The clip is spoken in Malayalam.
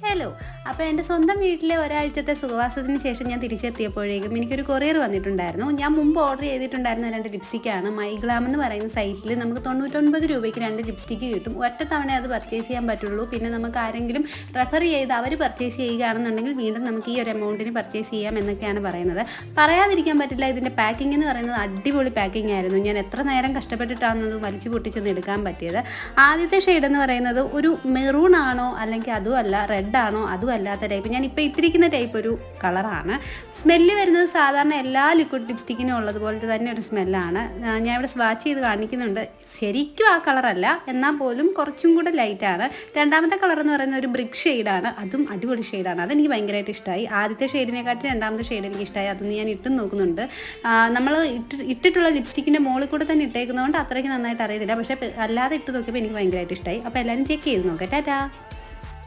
ഹലോ. അപ്പോൾ എൻ്റെ സ്വന്തം വീട്ടിലെ ഒരാഴ്ചത്തെ സുഖവാസത്തിന് ശേഷം ഞാൻ തിരിച്ചെത്തിയപ്പോഴേക്കും എനിക്കൊരു കൊറിയർ വന്നിട്ടുണ്ടായിരുന്നു. ഞാൻ മുമ്പ് ഓർഡർ ചെയ്തിട്ടുണ്ടായിരുന്ന 2 ലിപ്സ്റ്റിക്കാണ്. മൈഗ്ലാം എന്ന് പറയുന്ന സൈറ്റിൽ നമുക്ക് 99 രൂപയ്ക്ക് 2 ലിപ്സ്റ്റിക്ക് കിട്ടും. ഒറ്റ തവണ അത് പർച്ചേസ് ചെയ്യാൻ പറ്റുള്ളൂ. പിന്നെ നമുക്ക് ആരെങ്കിലും റെഫർ ചെയ്ത് അവർ പർച്ചേസ് ചെയ്യുകയാണെന്നുണ്ടെങ്കിൽ വീണ്ടും നമുക്ക് ഈ ഒരു എമൗണ്ടിന് പർച്ചേസ് ചെയ്യാം എന്നൊക്കെയാണ് പറയുന്നത്. പറയാതിരിക്കാൻ പറ്റില്ല, ഇതിൻ്റെ പാക്കിംഗ് എന്ന് പറയുന്നത് അടിപൊളി പാക്കിംഗ് ആയിരുന്നു. ഞാൻ എത്ര നേരം കഷ്ടപ്പെട്ടിട്ടാണെന്നത് വലിച്ചു പൊട്ടിച്ചൊന്ന് എടുക്കാൻ പറ്റിയത്. ആദ്യത്തെ ഷെയ്ഡ് എന്ന് പറയുന്നത് ഒരു മെറൂൺ ആണോ അല്ലെങ്കിൽ അതും അല്ല, റെഡ് ആണോ അതും അല്ലാത്ത ടൈപ്പ്. ഞാൻ ഇപ്പോൾ ഇട്ടിരിക്കുന്ന ടൈപ്പ് ഒരു കളറാണ്. സ്മെല്ല് വരുന്നത് സാധാരണ എല്ലാ ലിക്വിഡ് ലിപ്സ്റ്റിക്കിനും ഉള്ളതുപോലത്തെ തന്നെ ഒരു സ്മെല്ലാണ്. ഞാൻ ഇവിടെ സ്വാച്ച് ചെയ്ത് കാണിക്കുന്നുണ്ട്. ശരിക്കും ആ കളറല്ല, എന്നാൽ പോലും കുറച്ചും കൂടെ ലൈറ്റാണ്. രണ്ടാമത്തെ കളർ എന്ന് പറയുന്നത് ഒരു ബ്രിക്ക് ഷെയ്ഡാണ്. അതും അടിപൊളി ഷെയ്ഡാണ്. അതെനിക്ക് ഭയങ്കരമായിട്ട് ഇഷ്ടമായി. ആദ്യത്തെ ഷെയ്ഡിനെക്കാട്ടി രണ്ടാമത്തെ ഷെയ്ഡ് എനിക്ക് ഇഷ്ടമായി. അതൊന്ന് ഞാൻ ഇട്ടും നോക്കുന്നുണ്ട്. നമ്മൾ ഇട്ടിട്ടുള്ള ലിപ്സ്റ്റിക്കിൻ്റെ മുകളിൽ കൂടെ തന്നെ ഇട്ടേക്കുന്നതുകൊണ്ട് അത്രയ്ക്ക് നന്നായിട്ട് അറിയത്തില്ല. പക്ഷേ അല്ലാതെ ഇട്ട് നോക്കിയപ്പോൾ എനിക്ക് ഭയങ്കരമായിട്ട് ഇഷ്ടമായി. അപ്പോൾ എല്ലാവരും ചെക്ക് ചെയ്ത് നോക്കാം. ടാറ്റാ.